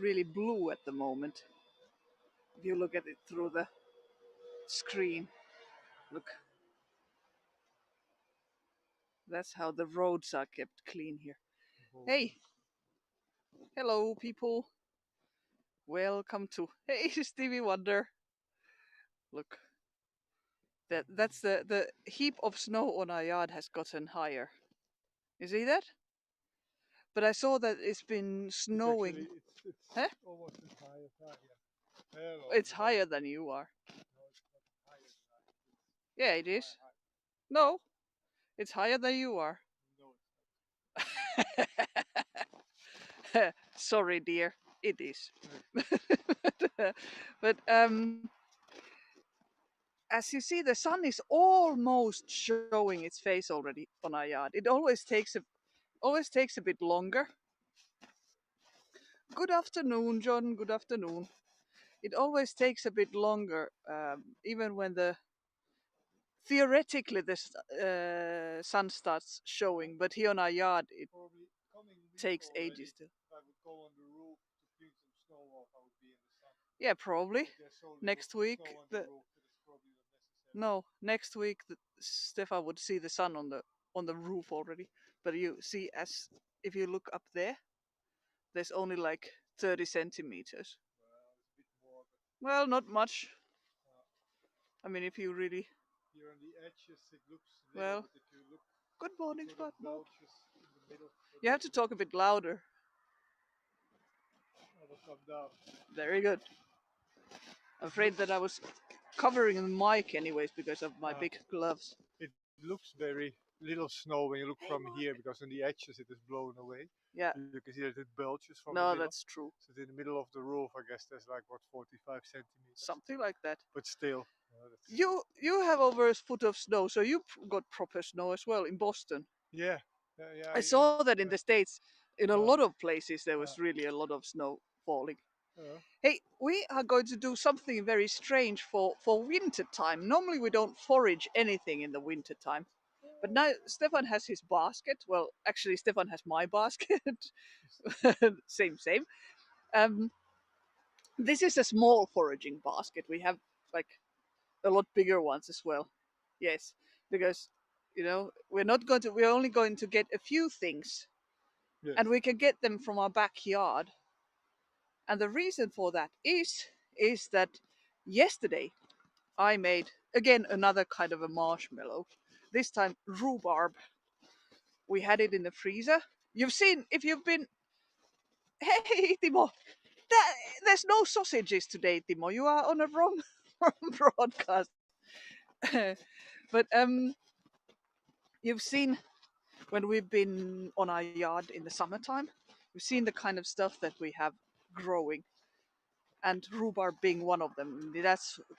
really blue at the moment. If you look at it through the screen, look, that's how the roads are kept clean here. Hey, hello people, welcome to Hey Stevie Wonder. Look, that's the heap of snow on our yard has gotten higher. You see that? But I saw that it's been snowing. It's Huh? almost as high as I am. Hello. It's higher than you are. No, it's not higher than I am. Yeah, it is. High. No, it's higher than you are. No, Sorry, dear, it is. But as you see, the sun is almost showing its face already on our yard. It always takes a bit longer. Good afternoon, John. Good afternoon. It always takes a bit longer, even when the theoretically the sun starts showing, but here on our yard it probably coming week takes already, ages to. if I would go on the roof to clean some snow off, I would be in the sun. Yeah, probably But there's so little next week. snow on the roof that it's probably not necessary. No, next week Stefan would see the sun on the roof already. But you see, as if you look up there, there's only like 30 centimeters. Well, it's a bit more, but Well, not much. I mean, if you really. here on the edges it looks little, Well, but if you look good morning, sort of Spot. belches in the middle. You have to talk a bit louder. I will come down. Very good. I'm afraid that I was covering the mic anyways because of my big gloves. It looks very little snow when you look from here, because on the edges it is blown away. Yeah. You can see that it belches from the No, middle. that's true. So in the middle of the roof, I guess there's like what 45 centimeters. Something like that. But still. You have over a foot of snow, so you got proper snow as well in Boston. Yeah. I saw that in the States. In a lot of places, there was Yeah. really a lot of snow falling. Yeah. Hey, we are going to do something very strange for winter time. Normally, we don't forage anything in the winter time. But now Stefan has his basket. Well, actually, Stefan has my basket. Same, same. Um, this is a small foraging basket. We have like a lot bigger ones as well. Yes, because we're only going to get a few things, Yes. and we can get them from our backyard. And the reason for that is that yesterday I made again another kind of a marshmallow. This time rhubarb. We had it in the freezer. You've seen if you've been. Hey, Timo. There's no sausages today, Timo. You are on a wrong, wrong broadcast. But you've seen when we've been on our yard in the summertime, we've seen the kind of stuff that we have growing, and rhubarb being one of them.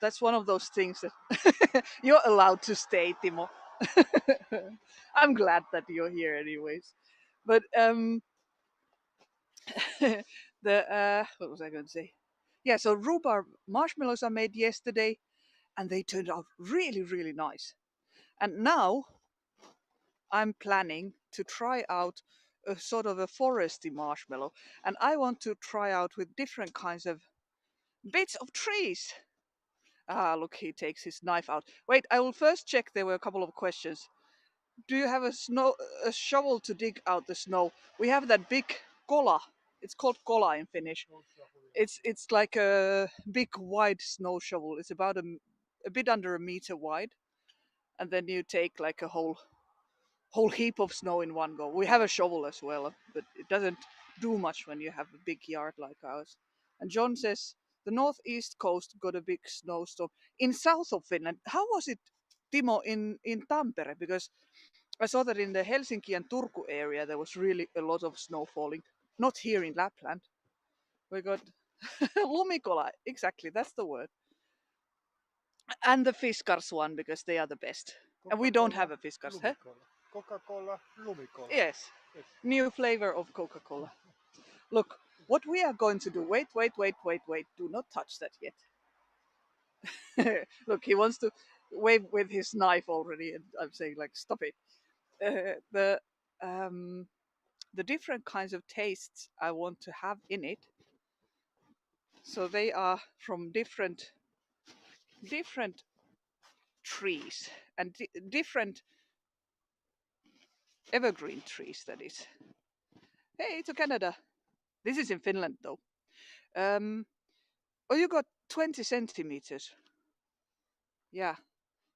That's one of those things that you're allowed to stay, Timo. I'm glad that you're here, anyways. But the what was I going to say? Yeah, so rhubarb marshmallows I made yesterday, and they turned out really, really nice. And now I'm planning to try out a sort of a foresty marshmallow, and I want to try out with different kinds of bits of trees. Ah, look, he takes his knife out. Wait, I will first check. There were a couple of questions. Do you have a shovel to dig out the snow? We have that big kola. It's called kola in Finnish. It's like a big wide snow shovel. It's about a bit under a meter wide, and then you take like a whole heap of snow in one go. We have a shovel as well, but it doesn't do much when you have a big yard like ours. And John says the northeast coast got a big snowstorm in south of Finland. How was it, Timo, in Tampere? Because I saw that in the Helsinki and Turku area there was really a lot of snow falling. Not here in Lapland. We got lumikola. Exactly, that's the word. And the Fiskars one because they are the best. And we don't have a Fiskars, huh? Coca-Cola, Lumicola. Yes. New flavor of Coca-Cola. Look, what we are going to do. Wait. Do not touch that yet. Look, he wants to wave with his knife already, and I'm saying like, stop it. The different kinds of tastes I want to have in it So they are from different trees and different evergreen trees. That is. Hey, to Canada. This is in Finland though. Oh, you got 20 centimeters. Yeah.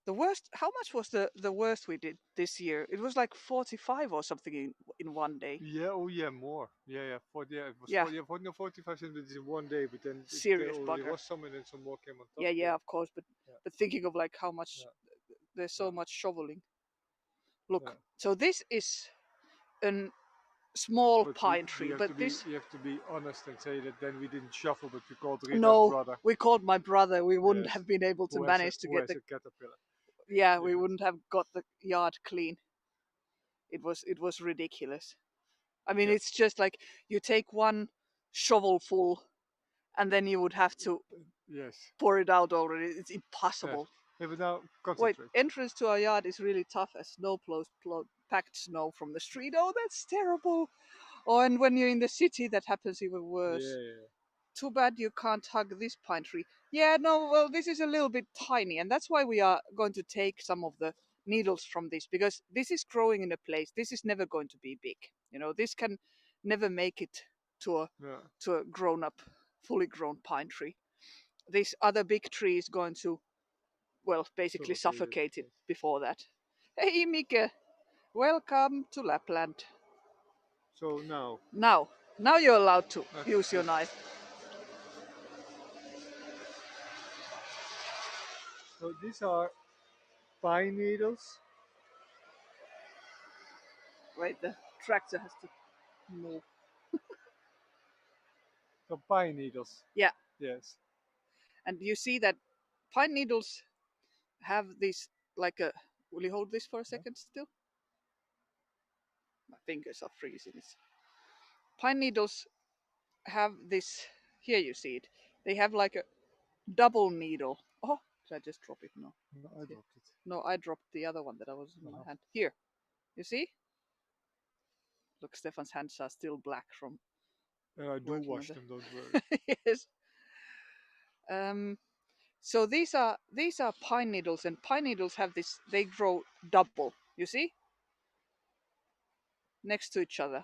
The worst. How much was the worst we did this year? It was like 45 or something in one day. Yeah, oh yeah, more. Yeah, yeah, 40, yeah, it was Yeah. 40, yeah, 40, no, 45 centimeters in one day, but then there Serious already bugger. was some and then some more came on top. Yeah, yeah, of course. Yeah, But thinking of like how much yeah, there's so yeah, much shoveling. yeah. Look. So this is a small But pine tree, but this. you have to be honest and say that then we didn't shuffle, but we called Rita's No, brother. we called my brother. We wouldn't Yes, have been able to manage to who get has the. a caterpillar. Yeah, we Yes, wouldn't have got the yard clean. It was ridiculous. I mean, yeah, it's just like you take one shovel full, and then you would have to yes, pour it out already. It's yes. impossible. Yeah, but now Wait, concentrate. entrance to our yard is really tough as snow packed snow from the street. Oh, that's terrible. Oh, and when you're in the city, that happens even worse. Yeah, Too bad you can't hug this pine tree. Yeah, no, well, this is a little bit tiny, and that's why we are going to take some of the needles from this, because this is growing in a place. This is never going to be big. This can never make it to a yeah, to a grown up, fully grown pine tree. This other big tree is going to, well, basically suffocate it Yes. before that. Hey, Mike, welcome to Lapland. So now, Now you're allowed to use your yes. knife. So these are pine needles. Wait, the tractor has to move. So pine needles. Yeah, Yes. and you see that pine needles have this like a. Will you hold this for a Yeah. second still? My fingers are freezing. Pine needles have this. Here you see it. They have like a double needle. Oh, did I just drop it? No. No, I dropped it. No, I dropped the other one that I was in my Uh-huh. hand. Here, you see? Look, Stefan's hands are still black from And I do working on wash them. Don't worry. the. Yes. Um. So these are pine needles, and pine needles have this. They grow double. You see, next to each other,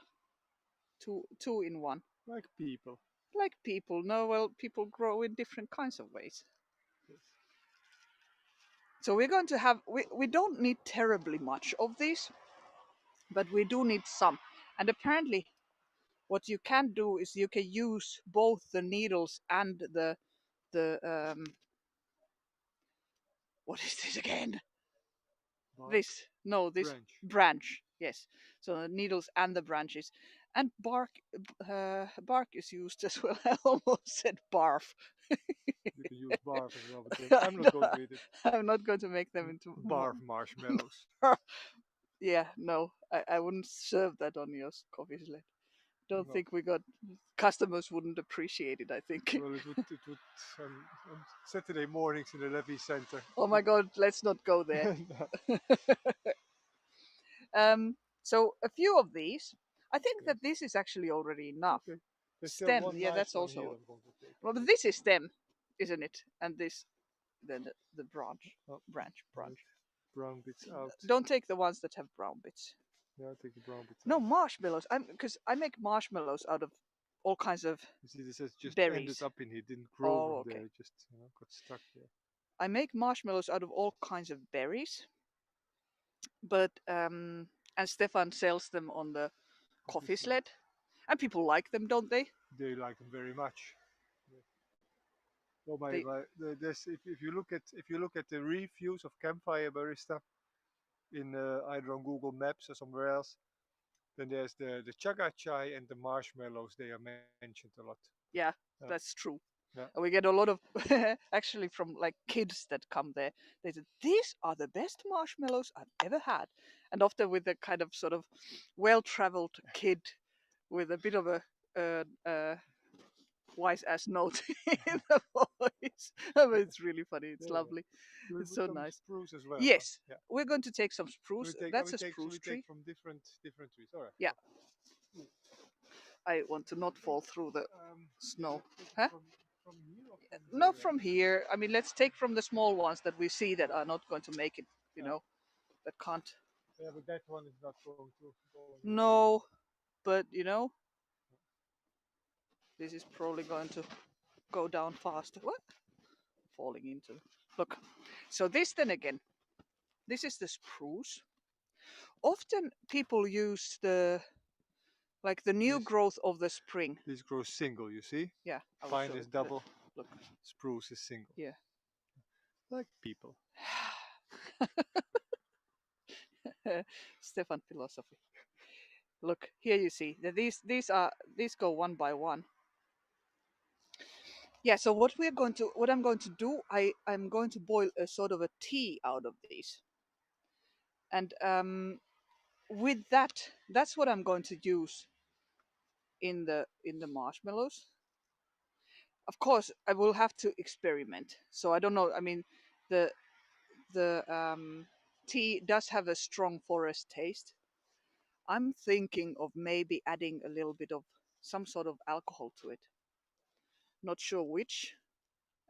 two in one. Like people. Like people. No, well, people grow in different kinds of ways. Yes. So we're going to have. We don't need terribly much of these, but we do need some. And apparently, what you can do is you can use both the needles and the what is this again? Bark. This Branch. branch. Yes. So the needles and the branches, and bark is used as well. I almost said barf. You can use barf as well, but I I'm not going know. to eat it. I'm not going to make them into Barf marshmallows. Yeah, no, I wouldn't serve that on your coffee sled. Don't No. think we got customers wouldn't appreciate it. I think. Well, it would on Saturday mornings in the Levy Center. Oh my God, let's not go there. So a few of these. I think that this is actually already enough. Okay. There's still Stem, one yeah, nice that's one here also. I'm going to take. Well, but this is stem, isn't it? And this, then the branch, Oh, branch. right. Brown bits out. Don't take the ones that have brown bits. Yeah, take the brown bits No out. marshmallows. Because I make marshmallows out of all kinds of You see, this has just berries. ended up in here. It didn't grow Oh, from okay. there. It just got stuck there. I make marshmallows out of all kinds of berries, but and Stefan sells them on the coffee sled, and people like them, don't they? They like them very much. Well, They, there's, if you look at the reviews of Campfire Barista in either on Google Maps or somewhere else, then there's the chaga chai and the marshmallows. They are mentioned a lot. yeah, Yeah. that's true. Yeah. And we get a lot of actually from like kids that come there. They said these are the best marshmallows I've ever had, and often with a kind of sort of well-traveled kid with a bit of a wise ass note in the voice. But it's really funny. It's lovely. Do we It's put so some nice. spruce as well? Yes, Yeah. we're going to take some spruce. That's a So spruce we tree. take from different trees. All right. Yeah. I want to not fall through the Um, snow. take it Huh? from from here or from Not there? from here. I mean, let's take from the small ones that we see that are not going to make it. You Yeah, know, that can't. yeah, but that one is not going to go anywhere. No, but you know, this is probably going to go down faster. What? Falling into. Look. So this then again, this is the spruce. Often people use the like the new This growth of the spring. this grows single. You see, Yeah, I will pine show is it. double, Look. spruce is single. Yeah. Like people. Stefan philosophy. Look here, you see that these go one by one. Yeah. So what I'm going to do, I'm going to boil a sort of a tea out of these, and with that, that's what I'm going to use in the marshmallows. Of course, I will have to experiment. So I don't know. I mean, the the tea does have a strong forest taste. I'm thinking of maybe adding a little bit of some sort of alcohol to it. Not sure which.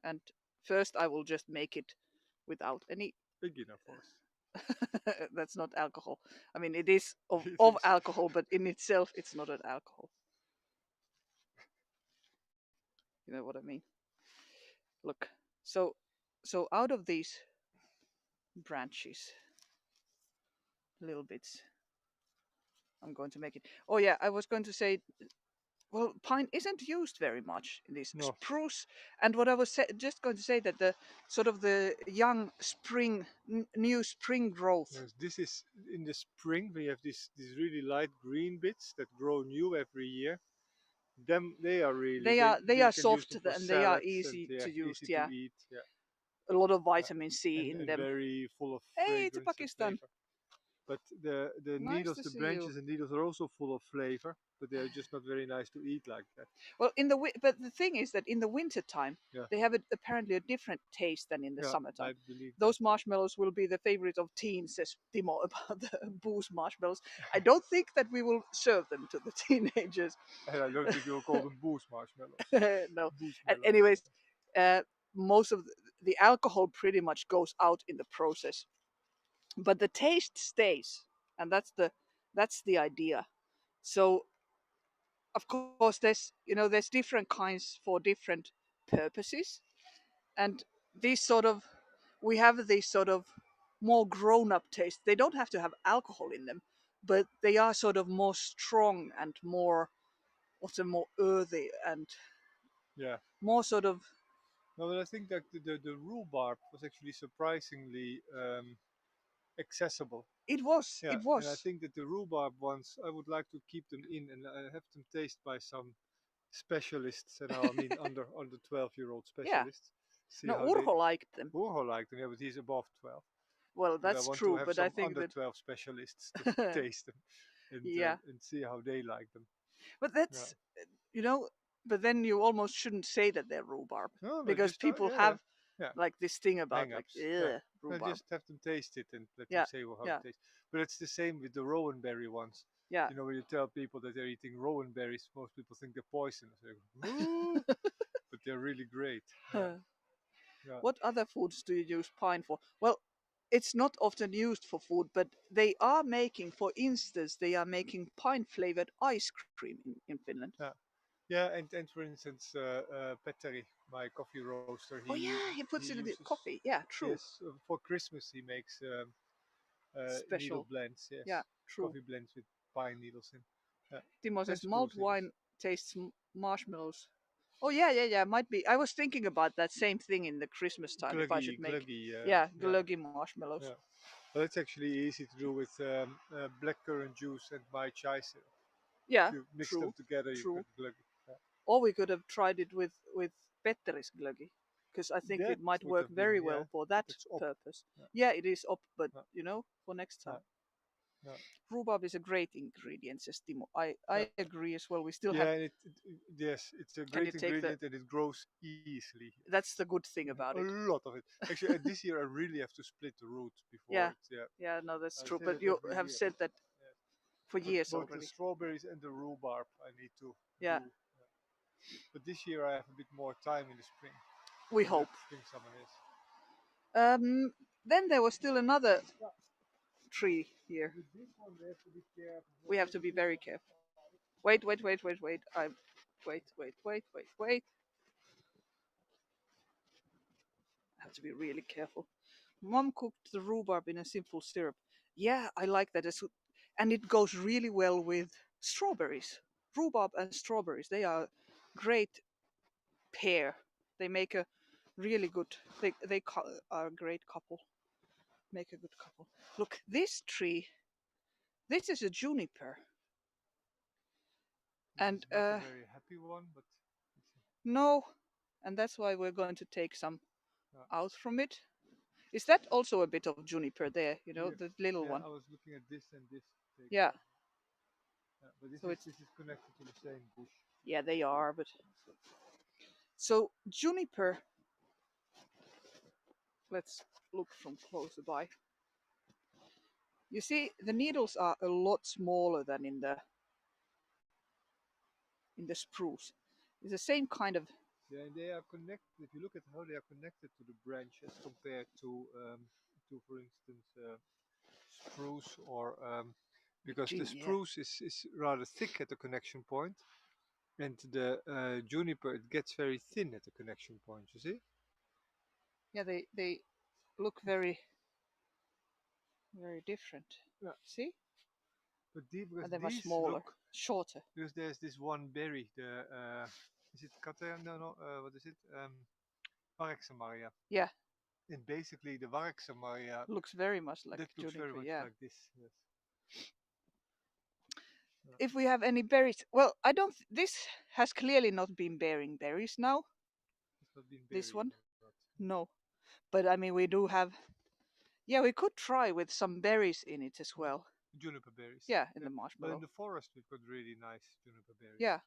And first, I will just make it without any. Beginner force. That's not alcohol. I mean, it is It of is. alcohol, but in itself, it's not an alcohol. You know what I mean? Look. So, so out of these branches, little bits, I'm going to make it. Oh yeah, I was going to say well, pine isn't used very much in this No. spruce. And what I was just going to say that the sort of the young spring, new spring growth, Yes, this is in the spring. We have these really light green bits that grow new every year. Them they are really they they are can use soft them for and they are salads and easy yeah, to use. easy to Yeah, eat. Yeah, a lot of yeah. vitamin C in And them. very full of Hey, it's fragrance and Pakistan. flavor. But the Nice needles, to the see you. branches and needles are also full of flavor, but they are just not very nice to eat like that. Well, in the but the thing is that in the winter time Yeah, they have apparently a different taste than in the yeah, summertime. I believe that. Those marshmallows will be the favorite of teens, says Timo about the booze marshmallows. I don't think that we will serve them to the teenagers. And I don't think you'll call them booze marshmallows. No. Booze And mellows. anyways, most of the alcohol pretty much goes out in the process, but the taste stays, and that's the idea. So of course, there's different kinds for different purposes, and these sort of we have these sort of more grown-up taste. They don't have to have alcohol in them, but they are sort of more strong and more also more earthy and Yeah. more sort of No, but I think that the rhubarb was actually surprisingly accessible. Yeah, it and I was think that the rhubarb ones, I would like to keep them in and have them tasted by some specialists. And now I mean under 12-year-old yeah. specialists. See No, how they. Urho liked them. Urho liked them, yeah, but he's above 12. Well, But I that's want to true, have but I some think under that 12 specialists to taste them yeah, and see how they like them. but Yeah. that's you know, but then you almost shouldn't say that they're rhubarb No, but because just people yeah, yeah, have yeah. like this thing about like Hang-ups. Yeah. No, rhubarb. just have them taste it and let them Yeah, say how it yeah, tastes. But it's the same with the rowan berry ones. yeah. You know, when you tell people that they're eating rowan berries, most people think they're poisonous. They go, "Ooh," but they're really great. Yeah, yeah, What other foods do you use pine for? Well, it's not often used for food, but they are making, for instance, they are making pine flavored ice cream in Finland. yeah, yeah. And for instance, Petteri, my coffee roaster, Oh yeah, he he puts it in the uses coffee. Yeah, true. yes for Christmas he makes needle Special. blends. Yeah, Yes, true. coffee blends with pine needles in. Yeah, Timo and says malt spruce needles. wine tastes marshmallows. Oh yeah, yeah, yeah. Might be. I was thinking about that same thing in the Christmas time. If I should make, Gluggy, yeah, yeah, glöggy marshmallows. yeah. Well, it's actually easy to do with blackcurrant juice and my chai syrup. If Yeah, you mix them true, together, you true. get gluggy. Yeah. Or we could have tried it with Petteri's glöggy, because I think That it might would work have been, very yeah, well for but that it's up. purpose. Yeah, Yeah, it is up, but yeah, for next yeah, time. yeah, Rhubarb is a great ingredient, says Timo. I yeah. agree as well. We still have, Yeah, and yes, it's a and you great take the. ingredient and it grows easily here. That's the good thing Yeah, about a it. lot of it. Actually, this year I really have to split the root before Yeah, it. Yeah, yeah, no, that's I true. say But that you every have year. said that Yeah. for But years both the already. strawberries and the rhubarb I need to Yeah. do. But this year I have a bit more time in the spring. We In the hope. spring summer, yes. Then there was still another tree here. With this one, we have to be careful. We have to be very careful. Wait, wait, wait, wait, wait. Wait, wait, wait, wait, wait. I have to be really careful. Mom cooked the rhubarb in a simple syrup. Yeah, I like that. And it goes really well with strawberries. Rhubarb and strawberries. They are great pair. They make a really good. They are a great couple. Make a good couple. Look, this tree. This is a juniper. This And is not a very happy one, but no, and that's why we're going to take some yeah. out from it. Is that also a bit of juniper there? You know, Yeah, the little yeah, one. I was looking at this and this. Yeah. Yeah, but So it's this is connected to the same bush. yeah, they are, but so juniper. Let's look from closer by. You see, the needles are a lot smaller than in the spruce. It's the same kind of Yeah, and they are connected. If you look at how they are connected to the branch as compared to for instance, spruce or because the yeah, spruce is rather thick at the connection point, and the juniper it gets very thin at the connection point. You see? yeah. They look very different. Yeah. See, Because and they're much these smaller, look shorter. because there's this one berry, the is it Cater? No, what is it? Varexamaria. Yeah, And basically the Varexamaria looks very much like that looks very juniper. much Yeah. like this. Yes. If we have any berries, well, I don't. This has clearly not been bearing berries now. It's not been This berry, one, not. no. But I mean, we do have. Yeah, we could try with some berries in it as Yeah. well. Juniper berries. Yeah, in Yeah. the But in marshmallow. the forest we've got really nice juniper berries. Yeah,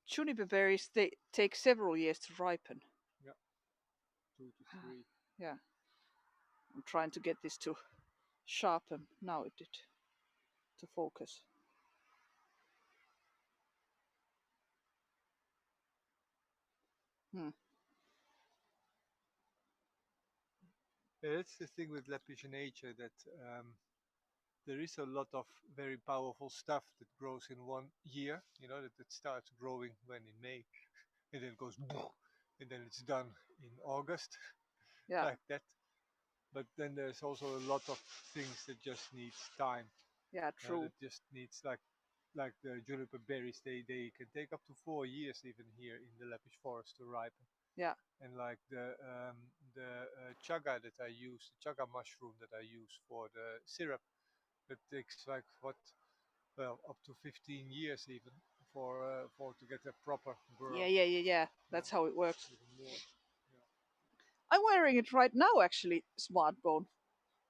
juniper berries they take several years to ripen. Yeah, 2 to 3. Yeah, I'm trying to get this to sharpen. Now it did to focus. Hmm. Yeah, that's the thing with Lepidognathia that there is a lot of very powerful stuff that grows in one year. You know that starts growing when in May, and then it goes, and then it's done in August, Yeah, like that. But then there's also a lot of things that just needs time. yeah, true. That just needs like the juniper berries. They can take up to 4 years even here in the Lapis forest to ripen. Yeah, And like the chaga that I use, the chaga mushroom that I use for the syrup, that takes like what, well, up to 15 years even for to get a proper yeah, burl. yeah, yeah, yeah. Yeah, That's how it works. even more. Yeah. I'm wearing it right now, actually. Smartphone.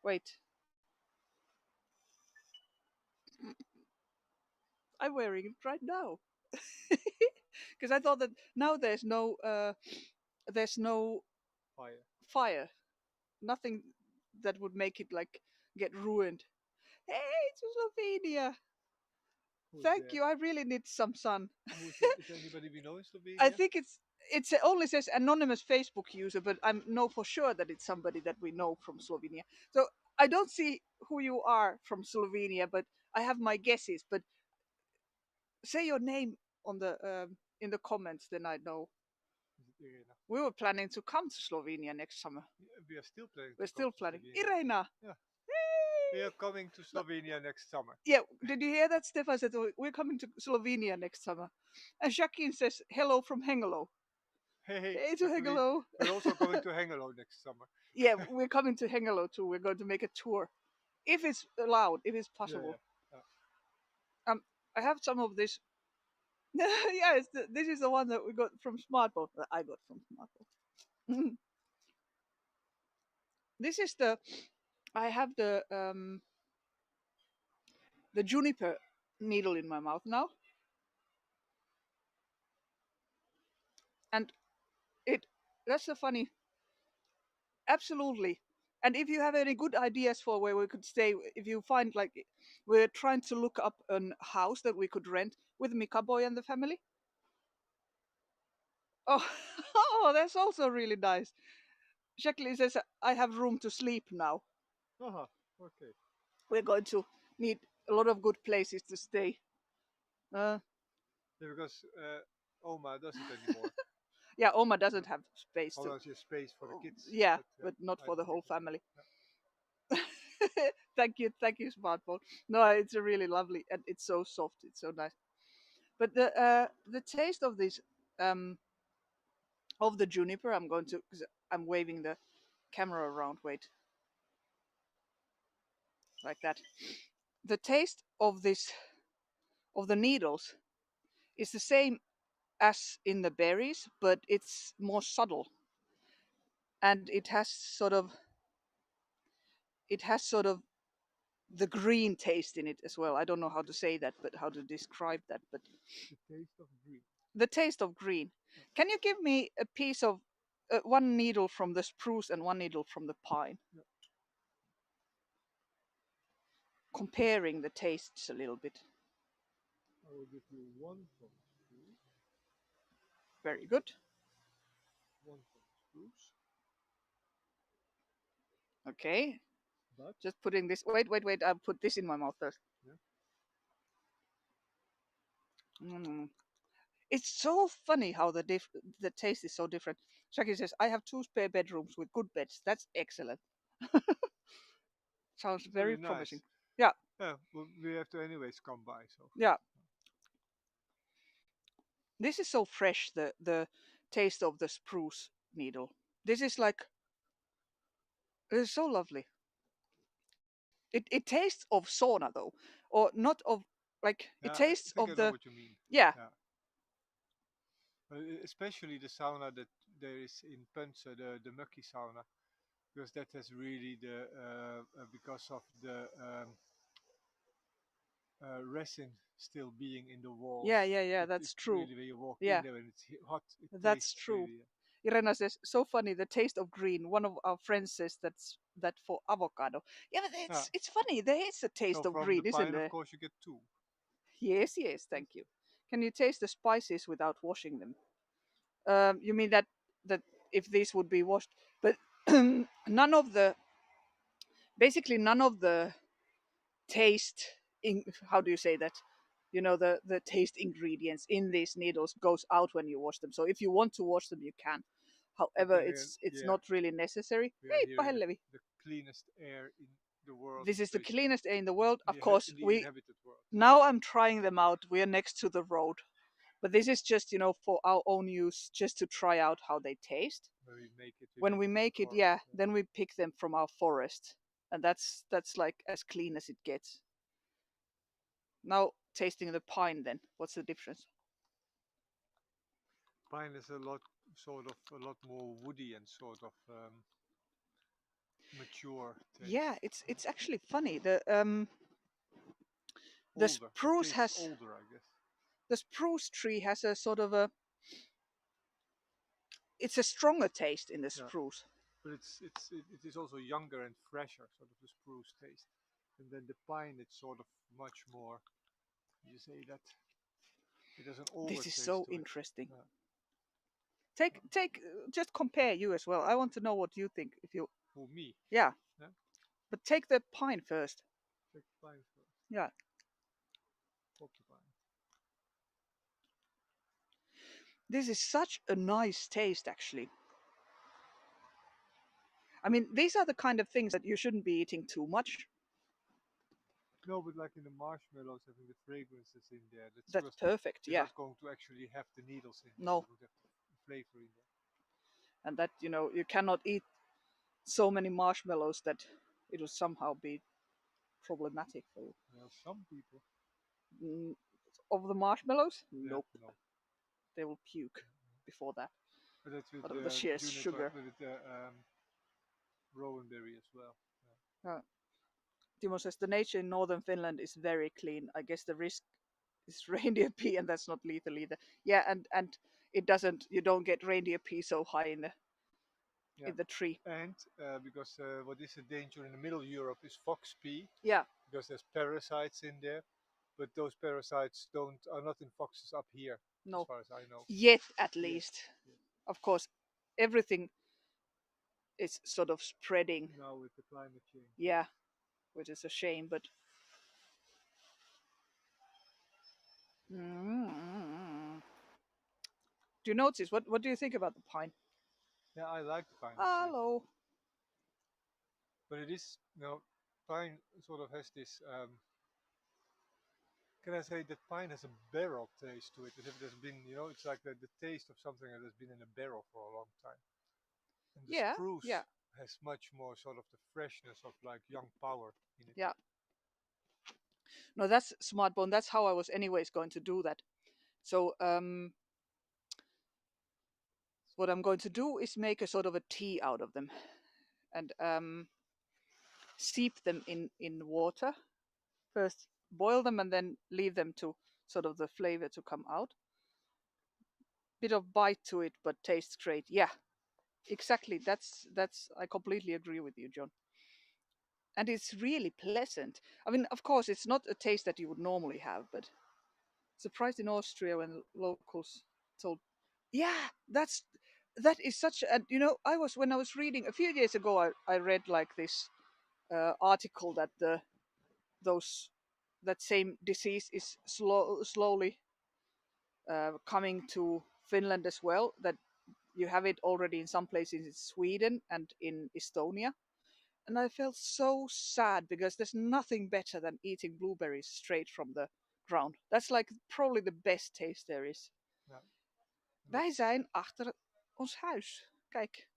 Wait, I'm wearing it right now. Because I thought that now there's no Fire. fire, nothing that would make it like get ruined. Hey, it's Slovenia. Who's Thank there? you. I really need some sun. Who's there? Is there anybody we know in I Slovenia? think it only says anonymous Facebook user, but I know for sure that it's somebody that we know from Slovenia. So I don't see who you are from Slovenia, but I have my guesses. But say your name on the in the comments, then I know. Is it Irena? We were planning to come to Slovenia next summer. Yeah, we are still planning We're to come still to planning. Slovenia. Irena. Yeah, we are Hey! coming to Slovenia next summer. Yeah, did you hear that? Stefan said we're coming to Slovenia next summer, and Jacqueline says hello from Hengelo. Hey, Hey to Jacqueline, Hengelo. we're also coming to Hengelo next summer. Yeah, we're coming to Hengelo too. We're going to make a tour, if it's allowed, if it's Yeah, possible. yeah. I have some of this. Yeah, this is the one that we got from Smartphone. That I got from Smartphone. This is the. I have the juniper needle in my mouth now, and it. That's the funny. Absolutely. And if you have any good ideas for where we could stay, if you find like we're trying to look up a house that we could rent, with Mika boy and the family. Oh, oh, that's also really nice. Jacqueline says, I have room to sleep now. Aha, okay. We're going to need a lot of good places to stay. Uh, Yeah, because Oma doesn't anymore. yeah, Oma doesn't have space Oma to. has just space for the kids. Yeah, But but not I for the don't whole think so. family. Yeah. Thank you, smartphone. No, it's a really lovely and it's so soft. It's so nice. But the taste of this um of the juniper, I'm going to. Cause I'm waving the camera around. Wait, like that. The taste of this of the needles is the same as in the berries, but it's more subtle, and it has sort of the green taste in it as well. I don't know how to say that, but how to describe that. But The taste of green. the taste of green. Can you give me a piece of one needle from the spruce and one needle from the pine? Yeah. Comparing the tastes a little bit. I will give you one from spruce, Very good. one from spruce, Okay. but Just putting this. Wait. I'll put this in my mouth first. yeah. Mm. It's so funny how the taste is so different. Shaki says, I have 2 spare bedrooms with good beds. That's excellent. Sounds It's very really promising. nice. Yeah, Yeah, well, we have to anyways come by. So yeah. This is so fresh, the taste of the spruce needle. This is like, it's so lovely. It tastes of sauna though, or not of, like, it yeah, I tastes think I of know the, what you mean. yeah, Yeah, especially the sauna that there is in Punse, the mucky sauna, because that has really the because of the resin still being in the walls. yeah, It that's true. really when you walk in Yeah, there and it's hot, it that's tastes true. really. Irena says, so funny, the taste of green. One of our friends says that for avocado. Yeah, but Yeah. it's funny. There is a So taste of from the green, isn't pine, of there? course, you get two. Yes, thank you. Can you taste the spices without washing them? You mean that if these would be washed, but none of the basically none of the taste in how do you say that? You know, the taste ingredients in these needles goes out when you wash them. So if you want to wash them, you can. But However, then again, it's yeah, not really necessary. we are Hey, here in Pahelevi. the cleanest air in the world, This is the basically. cleanest air in the world. In Of course, in the we inhabited world. now I'm trying them out. We are next to the road, but this is just for our own use, just to try out how they taste. We When make we it in the make it, forest. yeah, then we pick them from our forest, and that's like as clean as it gets. Now tasting the pine, then what's the difference? Pine is a lot, sort of, a lot more woody and sort of mature taste. Yeah, it's actually funny. The Older. It spruce tastes has older, I guess. the spruce tree has a sort of a it's a stronger taste in the Yeah. spruce. But it is also younger and fresher, sort of the spruce taste. And then the pine, it's sort of much more. You say that it has an older This is taste so to it. interesting. Yeah. Take just compare you as well. I want to know what you think. If you For me, yeah, yeah. but take the pine first. Take pine first. Yeah, Porcupine. this is such a nice taste actually. I mean, these are the kind of things that you shouldn't be eating too much. No, but like in the marshmallows, having the fragrances in there, that's That's because perfect. you're Yeah. not going to actually have the needles in there. No, You would have the flavor in there. and that you cannot eat so many marshmallows that it will somehow be problematic for you. Well, some people, Mm, of the marshmallows, yeah, nope, no. they will puke before that. But that's with Out of the the sheer juniper, sugar. with the rowan berry as well. Uh, Timo says the nature in northern Finland is very clean. I guess the risk is reindeer pee, and that's not lethal either. Yeah, and it doesn't. You don't get reindeer pee so high Yeah. in the tree. And because what is a danger in the middle Europe is fox pea, Yeah, because there's parasites in there. but those parasites don't are not in foxes up here, as No, far as I know. yet at Yes, least. yes. Of course, everything is sort of spreading. Now with the climate change, Yeah, yes. which is a shame. But mm, do you notice what do you think about the pine? Yeah, I like the pine actually, Hello. but it is, pine sort of has this. Can I say that pine has a barrel taste to it? As if it has been, it's like the taste of something that has been in a barrel for a long time. And the Yeah, yeah, spruce has much more sort of the freshness of like young power in it. yeah. No, that's smart bone. That's how I was anyways going to do that. So what I'm going to do is make a sort of a tea out of them and steep them in water. First boil them and then leave them to sort of the flavor to come out. Bit of bite to it, but tastes great. Yeah, exactly. That's I completely agree with you, John. And it's really pleasant. I mean, of course, it's not a taste that you would normally have, but surprised in Austria when locals told, "Yeah, that is such a I was when I was reading a few years ago, I read like this article that those that same disease is slowly coming to Finland as well. That you have it already in some places in Sweden and in Estonia. And I felt so sad because there's nothing better than eating blueberries straight from the ground. That's like probably the best taste there is. Yeah, and Wij that's zijn achter ons huis. Kijk.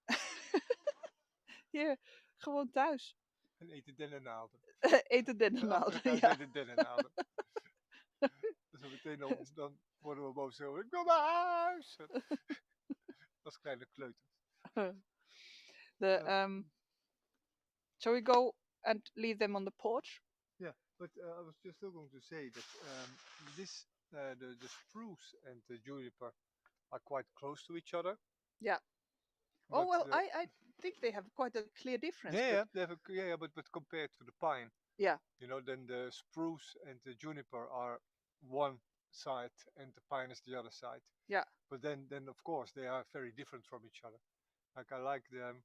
Hier, gewoon thuis. en eten dennenaalden. Eten Achter dennenaalden, het huis ja. eten dennenaalden. Dus meteen dan worden we boos. Zo, ik wil naar huis. Als kleine kleuters. The shall we go and leave them on the porch? Yeah, but I was just still going to say that this the spruce and the juniper are quite close to each other. Yeah. Oh But well, I think they have quite a clear difference. yeah, But yeah, they have but compared to the pine, yeah, then the spruce and the juniper are one side and the pine is the other side. yeah, But then of course they are very different from each other. Like I like the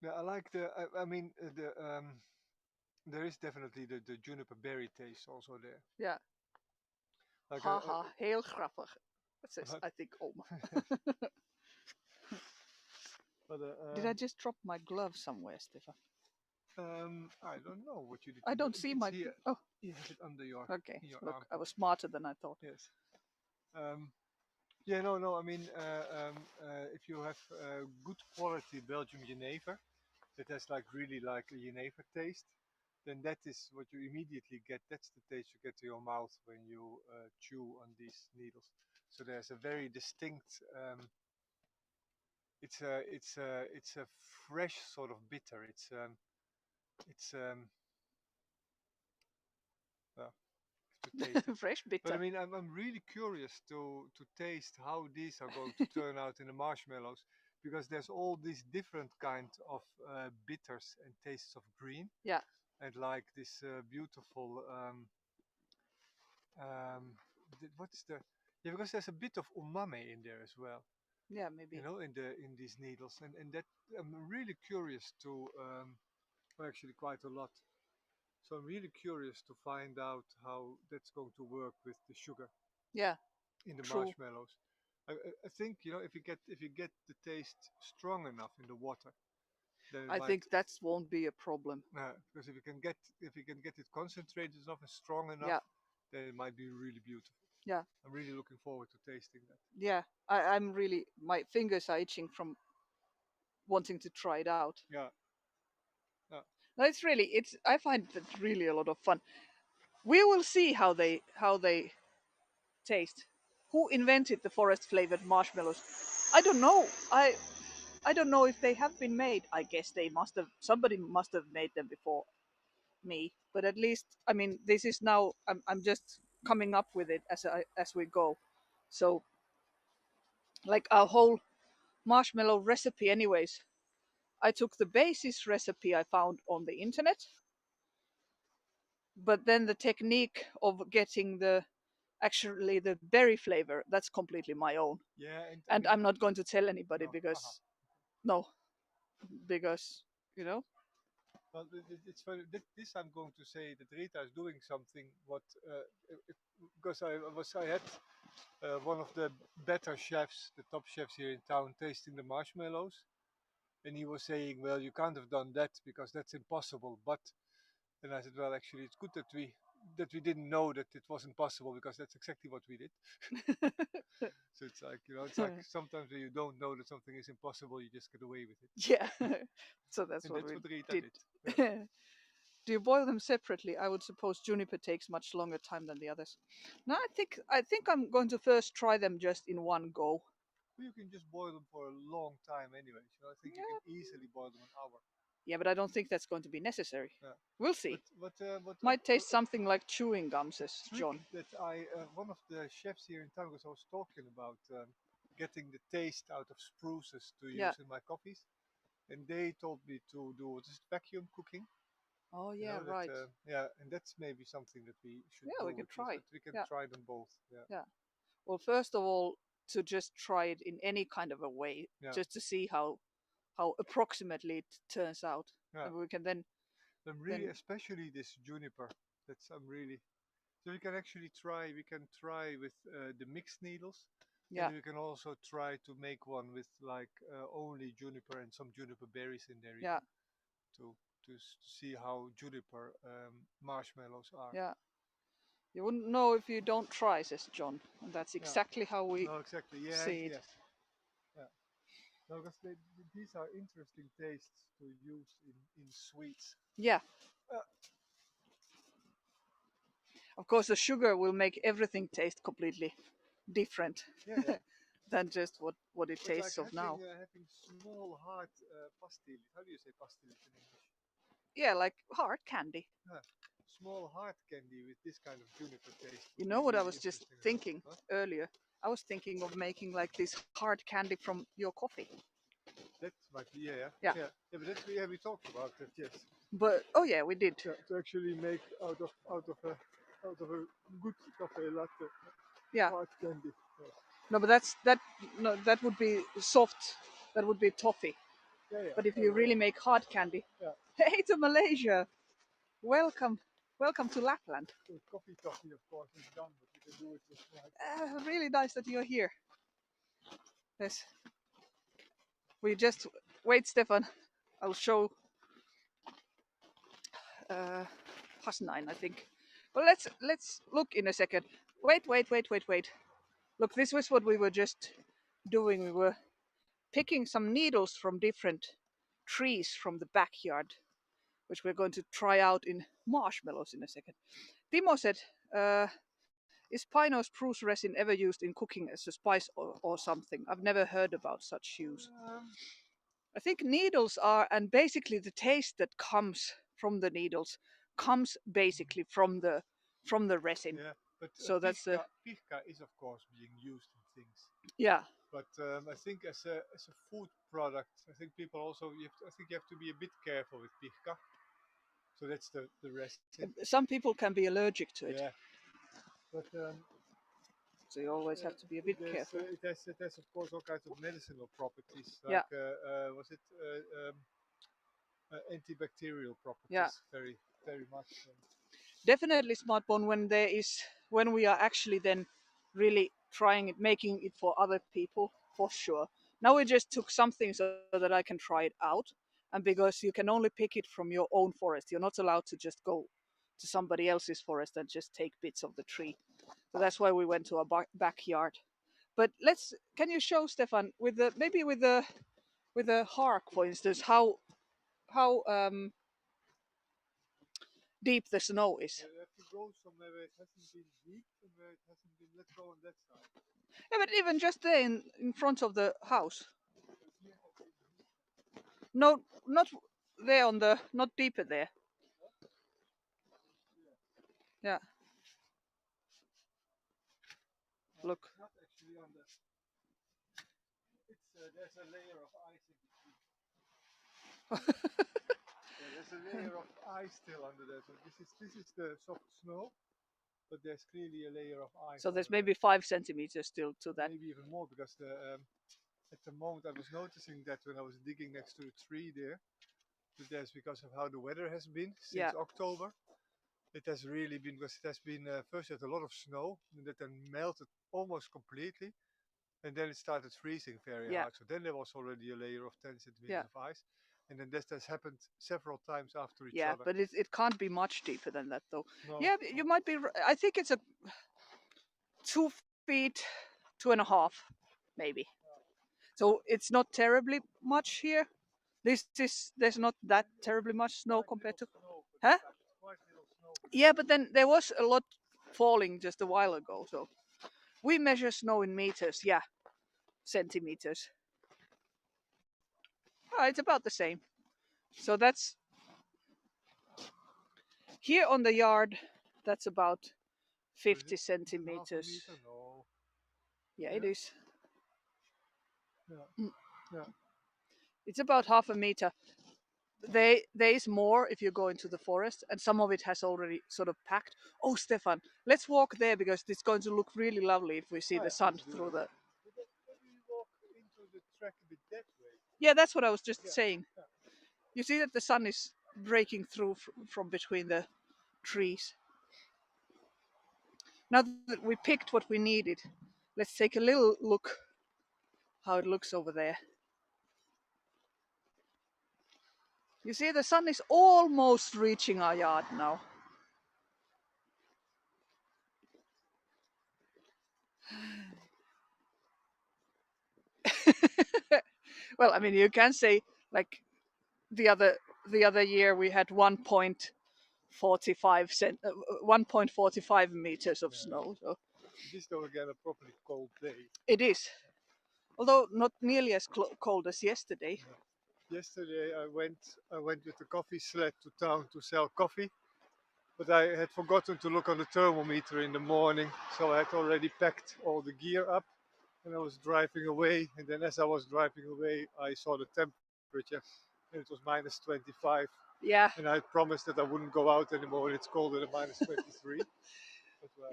yeah, I like the I mean the there is definitely the juniper berry taste also there. yeah. Like Haha, heel grappig. That says but, I think Oma. but Did I just drop my glove somewhere, Stefan? I don't know what you did. I don't see It's my. here. Oh, You have it under okay. your Look, I armpit. was smarter than I thought. Yes. Yeah, no. I mean, if you have good quality Belgium Jenever that has like really like a Jenever taste, then that is what you immediately get. That's the taste you get to your mouth when you chew on these needles. So there's a very distinct. It's a fresh sort of bitter. It's well, to taste it. Fresh But I bitter. mean, I'm really curious to taste how these are going to turn out in the marshmallows because there's all these different kinds of bitters and tastes of green Yeah, and like this beautiful what's the yeah, because there's a bit of umami in there as well, yeah, maybe. in these needles, and that I'm really curious to well, actually quite a lot. So I'm really curious to find out how that's going to work with the sugar Yeah, in the true. marshmallows. I think if you get the taste strong enough in the water, then it I might think that won't be a problem. because if you can get it concentrated enough and strong enough, Yeah, then it might be really beautiful. yeah, I'm really looking forward to tasting that. yeah. I'm really. My fingers are itching from wanting to try it out. Yeah, yeah, No, it's really. It's. I find that really a lot of fun. We will see how they taste. Who invented the forest flavored marshmallows? I don't know. I don't know if they have been made. I guess they must have. Somebody must have made them before me. But at least, I mean, this is now. I'm just coming up with it as we go. So, like our whole marshmallow recipe, anyways. I took the basis recipe I found on the internet, but then the technique of getting the actually the berry flavor, that's completely my own. Yeah, and I And mean, I'm not going to tell anybody no, haha. because no, because you know. Well, it's funny. This I'm going to say that Rita is doing something. What because I had one of the better chefs, the top chefs here in town, tasting the marshmallows, and he was saying, "Well, you can't have done that because that's impossible." But and I said, "Well, actually, it's good that we didn't know that it wasn't possible because that's exactly what we did." So it's like it's like sometimes when you don't know that something is impossible, you just get away with it, Yeah. So that's and what that's we what Rita did. did. Yeah. Do you boil them separately? I would suppose juniper takes much longer time than the others. No, I think I'm going to first try them just in one go. But you can just boil them for a long time anyway. So I think you can Yeah, easily boil them an hour. yeah, but I don't think that's going to be necessary. Yeah. We'll But see. what Might taste something like chewing gum, a says trick John. that I one of the chefs here in town, because I was talking about getting the taste out of spruces to Yeah. use in my coffees, and they told me to do just vacuum cooking. Oh You yeah, know that right. yeah, and that's maybe something that we should Yeah, do we can with this, try. but we can Yeah, try them both. Yeah, yeah. Well, first of all, to just try it in any kind of a way, yeah, just to see how approximately it turns out, yeah. and we can I'm really, then especially this juniper. That's I'm really. So we can actually try. We can try with the mixed needles, and yeah, we can also try to make one with like only juniper and some juniper berries in there yeah, even to see how juniper marshmallows are. yeah. You wouldn't know if you don't try, says John, and that's Yeah. exactly how we No, exactly. Yeah. see it. Yes. Yeah. No, because these are interesting tastes to use in sweets. Yeah, Uh, of course, the sugar will make everything taste completely different yeah. Yeah. than just what it It's like tastes of now. having small hard pastilles. How do you say pastilles in English? Yeah, like hard candy. Yeah. Small hard candy with this kind of juniper taste You would know be what I really was just interesting as well. thinking Huh? earlier? I was thinking of making like this hard candy from your coffee. That might be yeah, Yeah, yeah, yeah. But that's yeah, we talked about that. Yes. but oh yeah, we did. Yeah, to actually make out of a good cafe latte Yeah, hard candy. Yes. no, but that no, that would be soft. That would be toffee. Yeah, yeah. But if Oh, you yeah, really yeah. make hard candy, Yeah. hey to Malaysia, welcome, welcome to Lapland. So coffee toffee, of course, is done, but you can do it just like Really nice that you're here. Yes, we just wait, Stefan. I'll show uh, Hasnain, I think. Well, let's look in a second. Wait. Look, this was what we were just doing. We were picking some needles from different trees from the backyard, which we're going to try out in marshmallows in a second. Timo said, "Is Pinot spruce resin ever used in cooking as a spice or something? I've never heard about such use." um, I think needles are, and basically the taste that comes from the needles comes basically from the resin. yeah. But So that's the pihka is of course being used in things. yeah. But I think as a food product, I think people also I think you have to be a bit careful with pihka. So that's the resin. Some people can be allergic to it, Yeah. But so you always have to be a bit careful. it has of course all kinds of medicinal properties Yeah, like was it antibacterial yeah. properties very much. Definitely smart bone when we are actually then really trying it, making it for other people for sure. Now we just took something so that I can try it out, and because you can only pick it from your own forest, you're not allowed to just go to somebody else's forest and just take bits of the tree. So that's why we went to a backyard. But can you show Stefan with the maybe with the hark, for instance, how deep the snow is? You have to go somewhere where it hasn't been heaped and where it hasn't been. Let's go on that side. Yeah, but even just there in front of the house. No, not there on the, not deeper there. Yeah, look. Not actually on the. It's there's a layer of ice in between. Yeah, there's a layer of ice still under there. So this is the soft snow, but there's clearly a layer of ice. So there's under maybe 5 centimeters still to there. that. Maybe even more because at the moment I was noticing that when I was digging next to the tree there, that that's because of how the weather has been Yeah, since October. It has really been because it has been first it had a lot of snow and that then melted almost completely, and then it started freezing very yeah, hard. So then there was already a layer of 10 yeah, centimeters of ice, and then this has happened several times after each yeah. other. But it can't be much deeper than that, though. No, Yeah, you might be. I think it's a 2 feet, 2.5, maybe. So it's not terribly much here. There's not that terribly much snow quite compared little to. snow for Huh? this time. Quite little snow for this Yeah, time. but then there was a lot falling just a while ago. So we measure snow in meters. Yeah, centimeters. It's about the same. So that's here on the yard. That's about So 50 is it half a centimeters. meter? No. Yeah, it Yeah. is. Yeah. Mm. Yeah. It's about half a meter. There is more if you go into the forest, and some of it has already sort of packed. Oh, Stefan, let's walk there because it's going to look really lovely if we see Oh the yeah, sun let's do through that. the. Maybe we walk into the track a bit that way. Yeah, that's what I was just Yeah. saying. Yeah. You see that the sun is breaking through from between the trees. Now that we picked what we needed, let's take a little look how it looks over there. You see, the sun is almost reaching our yard now. Well, I mean, you can say like the other the other year we had 1.45 meters of Yeah. snow. So This though again a properly cold day. it is, although not nearly as cold as yesterday. Yeah. Yesterday I went with the coffee sled to town to sell coffee, but I had forgotten to look on the thermometer in the morning, so I had already packed all the gear up, and I was driving away. And then as I was driving away, I saw the temperature, and it was minus 25. Yeah, And I promised that I wouldn't go out anymore, and it's colder than minus 23. But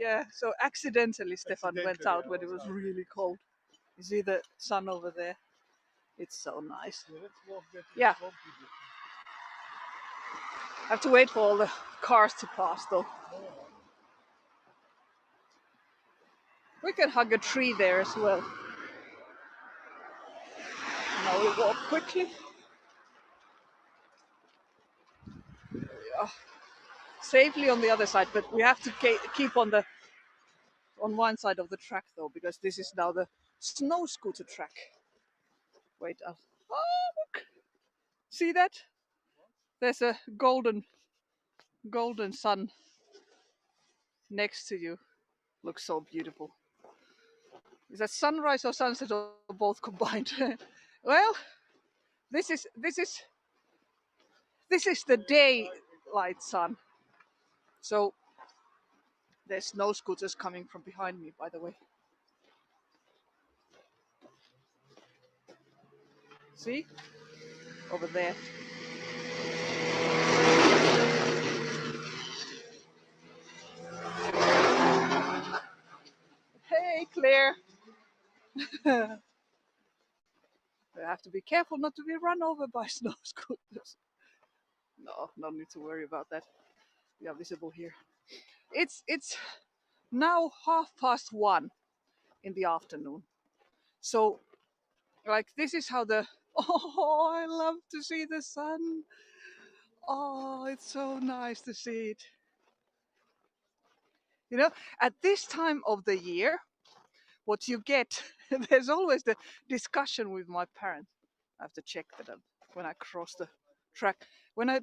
yeah. So accidentally, Stefan went accidentally out I when it was was out. really cold. You see the sun over there? It's so nice. Yeah, let's walk that to the Yeah, swampy bit. I have to wait for all the cars to pass though. Oh, yeah. We can hug a tree there as well. Now we walk quickly. Safely on the other side, but we have to keep on one side of the track though, because this is now the snow scooter track. Wait, oh look, see that? There's a golden sun next to you. Looks so beautiful. Is that sunrise or sunset or both combined? Well, this is this is this is the daylight sun. So there's snow scooters coming from behind me, by the way. See? Over there. Hey, Claire. I have to be careful not to be run over by snow scooters. No, no need to worry about that. We are visible here. It's now 1:30 in the afternoon. So like this is how the oh, I love to see the sun. Oh, it's so nice to see it. You know, at this time of the year, what you get, there's always the discussion with my parents. I have to check that out when I cross the track. When I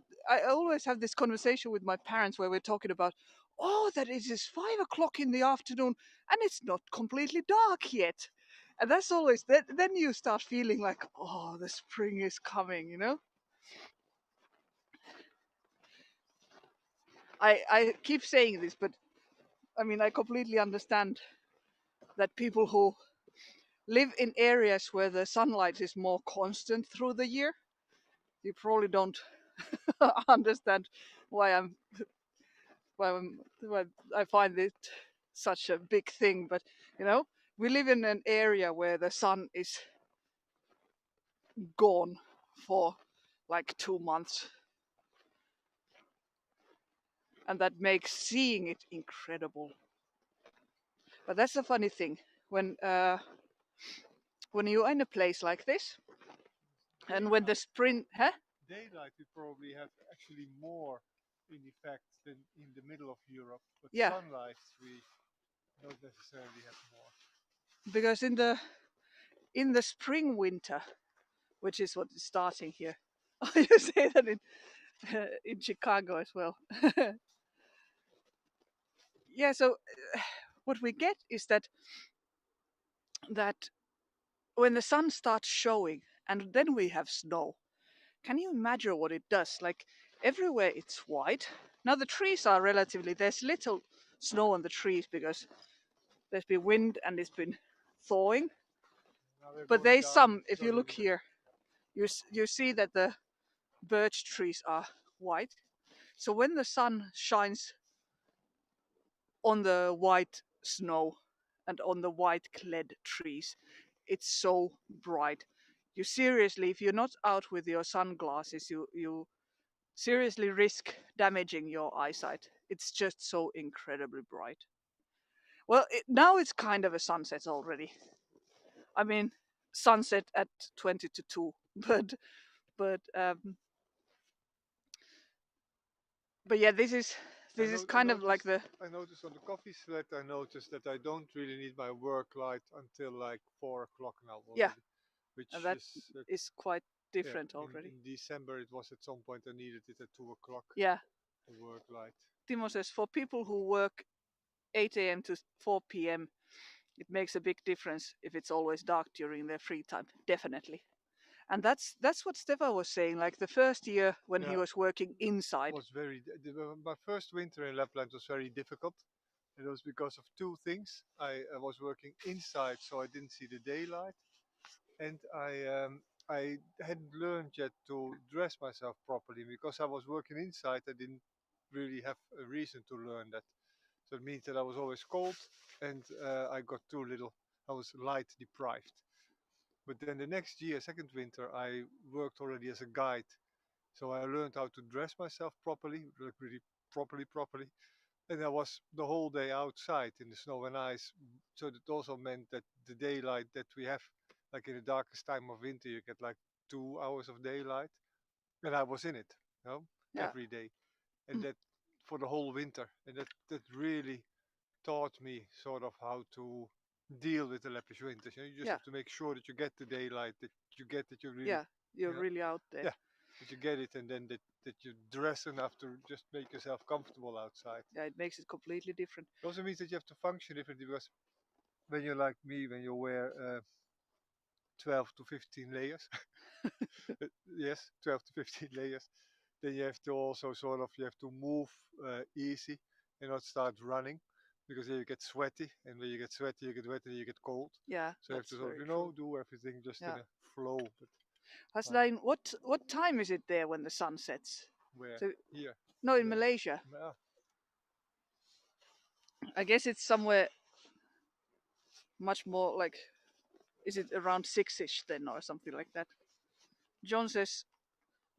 always have this conversation with my parents where we're talking about, oh, that it is 5 o'clock in the afternoon and it's not completely dark yet. And that's always that. Then you start feeling like, oh, the spring is coming. You know. I keep saying this, but I mean I completely understand that people who live in areas where the sunlight is more constant through the year, you probably don't understand why why I find it such a big thing. But you know, we live in an area where the sun is gone for like 2 months, and that makes seeing it incredible. But that's a funny thing when when you're in a place like this, and when the Daylight, spring, huh? daylight, we probably have actually more in effect than in the middle of Europe, but Yeah, sunlight we don't necessarily have more. because in the spring winter, which is what is starting here. You say that in Chicago as well. Yeah, so what we get is that when the sun starts showing and then we have snow, can you imagine what it does? Like everywhere it's white. Now the trees are relatively, there's little snow on the trees because there's been wind and it's been thawing. Now we're But going there's down some, if you slowly look again. here, you see that the birch trees are white. So when the sun shines on the white snow and on the white clad trees, it's so bright. You seriously, if you're not out with your sunglasses, you seriously risk damaging your eyesight. It's just so incredibly bright. Well, now it's kind of a sunset already. I mean, sunset at 20 to 2, but but yeah, I this is know. kind of like the I noticed on the coffee sweat. I noticed that I don't really need my work light until like 4 o'clock now yeah, already, and which that is is quite yeah. different In already. December it was at some point I needed it at 2 o'clock. Yeah, The work light. Timo says for people who work 8 a.m. to 4 p.m., it makes a big difference if it's always dark during their free time. Definitely. And that's what Stefan was saying. Like the first year when he Yeah, was working inside. was very. My first winter in Lapland was very difficult. It was because of two things. I was working inside, so I didn't see the daylight, and I hadn't learned yet to dress myself properly because I was working inside. I didn't really have a reason to learn that. So it means that I was always cold, and I got too little. I was light deprived. But then the next year, second winter, I worked already as a guide. So I learned how to dress myself properly, like really properly. And I was the whole day outside in the snow and ice. So that also meant that the daylight that we have, like in the darkest time of winter, you get like 2 hours of daylight. And I was in it, you know, Yeah. every day. And that for the whole winter. And that really taught me sort of how to deal with the Lappish winters. You know, you just Yeah. have to make sure that you get the daylight, that you get that you really, Yeah. You're you know, really out there. yeah, that you get it, and then that you dress enough to just make yourself comfortable outside. Yeah, it makes it completely different. It also means that you have to function differently because when you're like me, when you wear 12 to 15 layers, yes, 12 to 15 layers, then you have to also sort of you have to move easy and not start running because then you get sweaty, and when you get sweaty you get wet and you get cold, Yeah, so you have to that's sort of very true. do everything just in Yeah. a flow. But Hasnain, what time is it there when the sun sets? where So here no, in there Malaysia. ah, I guess it's somewhere much more like, is it around 6ish then or something like that? John says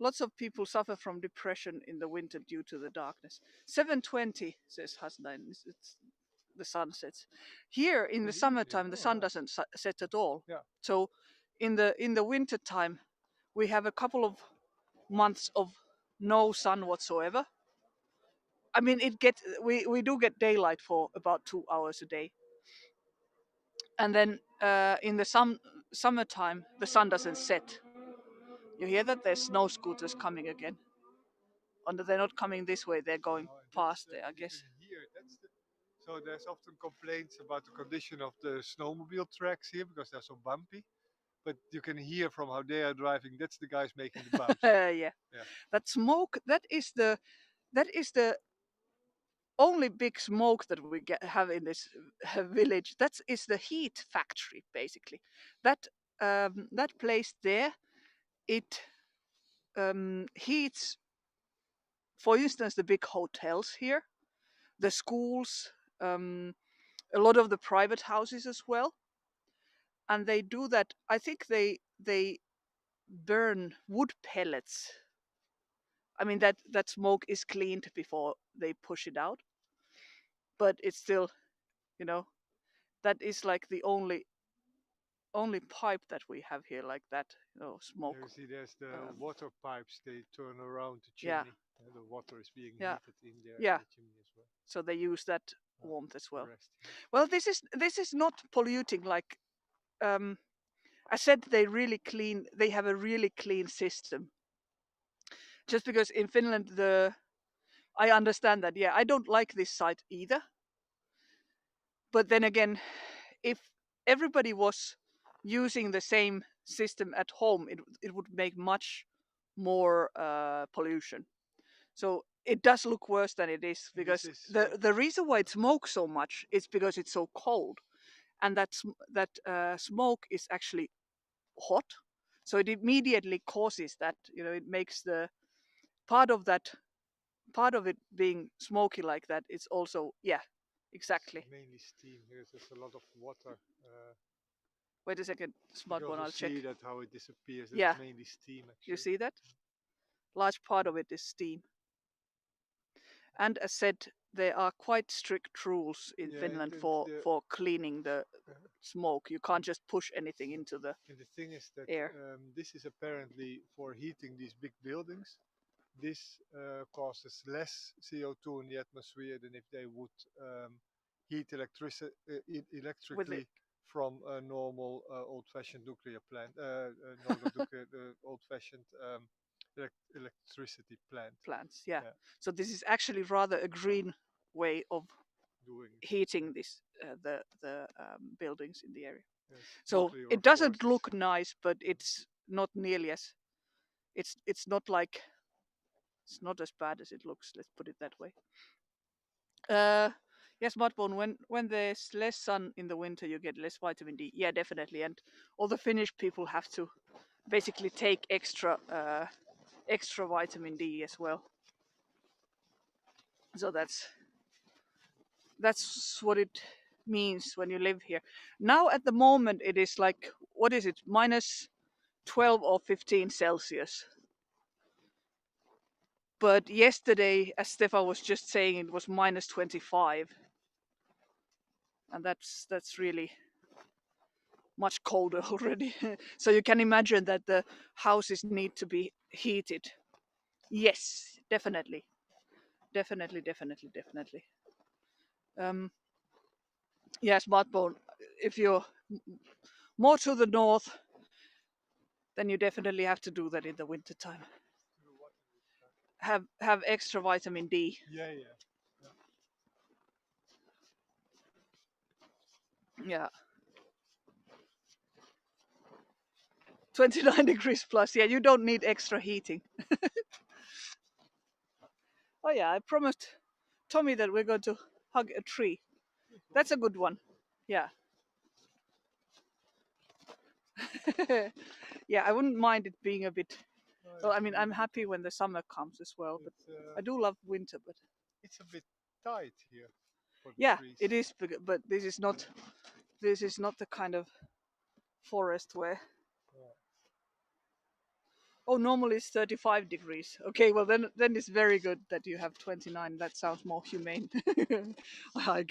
lots of people suffer from depression in the winter due to the darkness. 7:20 says Hasnain. It's the sun sets. Here in the really summertime the oh sun nice doesn't set at all. yeah So in the winter time we have a couple of months of no sun whatsoever. I mean, we do get daylight for about 2 hours a day, and then in the summertime the sun doesn't set. You hear that? There's snow scooters coming again. And they're not coming this way; they're going no, that's past there, I you can guess. hear it. That's so there's often complaints about the condition of the snowmobile tracks here because they're so bumpy, but you can hear from how they are driving that's the guys making the bumps. Yeah, Yeah. that smoke. That is the only big smoke that we have in this village. That is the heat factory, basically. That place there, it heats. for instance, the big hotels here, the schools, a lot of the private houses as well, and they do that. I think they burn wood pellets. I mean that smoke is cleaned before they push it out, but it's still, you know, that is like the only pipe that we have here like that, Yeah, you smoke. see, there's the Um, water pipes. They turn around the yeah, chimney. The water is being yeah, heated in there in yeah. the chimney as well. So they use that warmth as The well. rest here. Well, this is not polluting. Like um, I said, they really clean. They have a really clean system. Just because in Finland, I understand that. Yeah, I don't like this site either. But then again, if everybody was using the same system at home, it would make much more pollution. So it does look worse than it is, And this because is the reason why it smokes so much is because it's so cold, and that smoke is actually hot, so it immediately causes that, it makes the part of that part of it being smoky like that. It's also, yeah, it's exactly. mainly steam. There's a lot of water. Wait a second, You can smartphone, also I'll check. see that how it disappears. It's Yeah, mainly steam you actually. see that large part of it is steam. And as said, there are quite strict rules in Yeah, Finland for cleaning the uh, smoke. You can't just push anything into the and the thing is that air. this is apparently for heating these big buildings. This causes less CO2 in the atmosphere than if they would heat With it, electrically from a normal old-fashioned nuclear plant, not a nuclear, old-fashioned electricity plant. plants, yeah. Yeah, So this is actually rather a green way of doing it. heating this the buildings in the area. Yes, So nuclear, it of course, doesn't is look nice, but it's not nearly as it's not like it's not as bad as it looks. Let's put it that way. Uh, yes, smartphone. When there's less sun in the winter, you get less vitamin D. Yeah, definitely. And all the Finnish people have to basically take extra vitamin D as well. So that's what it means when you live here. Now at the moment it is like, what is it, minus 12 or 15 Celsius. But yesterday, as Stefan was just saying, it was minus 25, and that's really much colder already. So you can imagine that the houses need to be heated. Yes, definitely, definitely, definitely, definitely. Um, yeah, smartphone. If you're more to the north, then you definitely have to do that in the winter time. Have extra vitamin D. yeah, yeah. Yeah, 29 degrees plus. Yeah, you don't need extra heating. Oh yeah, I promised Tommy that we're going to hug a tree. That's a good one. Yeah. Yeah, I wouldn't mind it being a bit. Well, I mean, I'm happy when the summer comes as well, but I do love winter. But It's a bit tight here for the yeah, trees. it is. But this is not. This is not the kind of forest where. Yeah. Oh, normally it's 35 degrees. Okay, well then it's very good that you have 29. That sounds more humane. I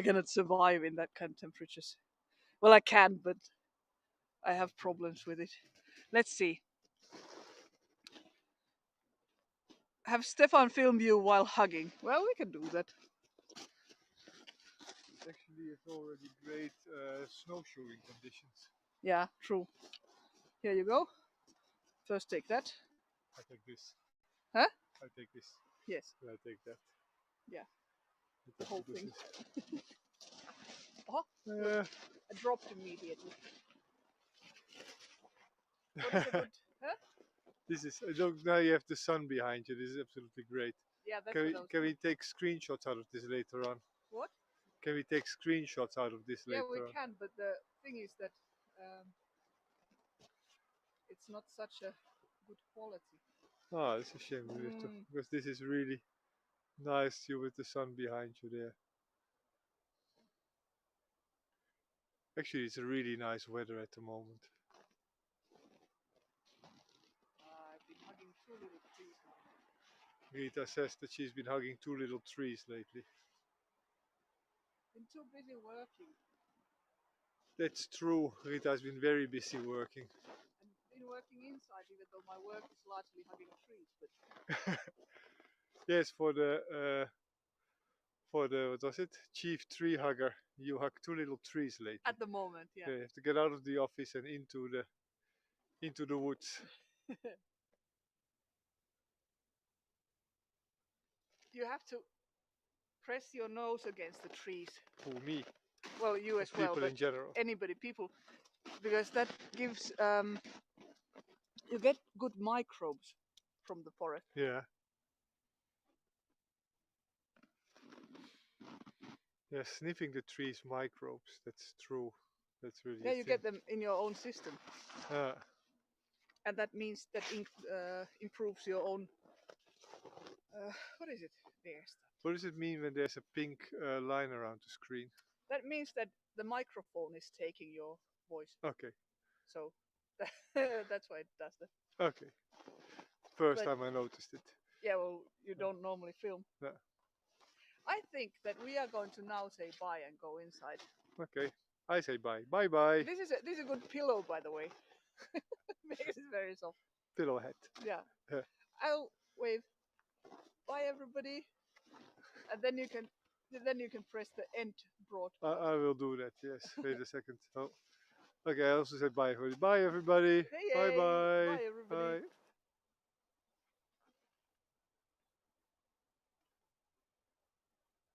cannot survive in that kind of temperatures. Well, I can, but I have problems with it. Let's see. Have Stefan film you while hugging? Well, we can do that. Actually, it's already great snowshoeing conditions. Yeah, true. Here you go. First take that. I take this. Huh? I take this. Yes. And I take that. Yeah. The Because whole this thing. is. Oh, Uh, I dropped immediately. What is a good? Huh? this is. Now you have the sun behind you. This is absolutely great. Yeah, that's Can what we I was can we thinking. take screenshots out of this later on? What? Can we take screenshots out of this Yeah, we later on? can, but the thing is that um, it's not such a good quality. Ah, it's a shame, Roberto, Mm. because this is really nice you with the sun behind you there. Actually, it's a really nice weather at the moment. I've been hugging two little trees now. Rita says that she's been hugging two little trees lately. Been too busy working That's true. Rita has been very busy working. and been working inside, even though my work is largely hugging trees. But Yes, for the what was it? Chief tree hugger. You hug two little trees lately. at the moment, yeah. Yeah, you have to get out of the office and into the woods. You have to press your nose against the trees. For me, Well, you as well, people but in general. anybody, people, because that gives you get good microbes from the forest. Yeah. Yeah, sniffing the trees microbes. That's true. That's really Yeah, a you thing. get them in your own system, Ah, and that means that improves your own. What is it? There. what does it mean when there's a pink line around the screen? That means that the microphone is taking your voice. Okay. So that's why it does that. Okay. First But time I noticed it. yeah, well, you don't normally film. Yeah. I think that we are going to now say bye and go inside. Okay. I say bye. Bye bye. This is a good pillow, by the way. Because it's very soft. Pillow hat. Yeah. Yeah. I'll wave. Bye, everybody. And then you can press the end broadcast. I will do that. Yes. Wait a second. Oh. Okay. I also said bye. Bye everybody. Hey, Bye hey. bye. Bye, everybody. Bye.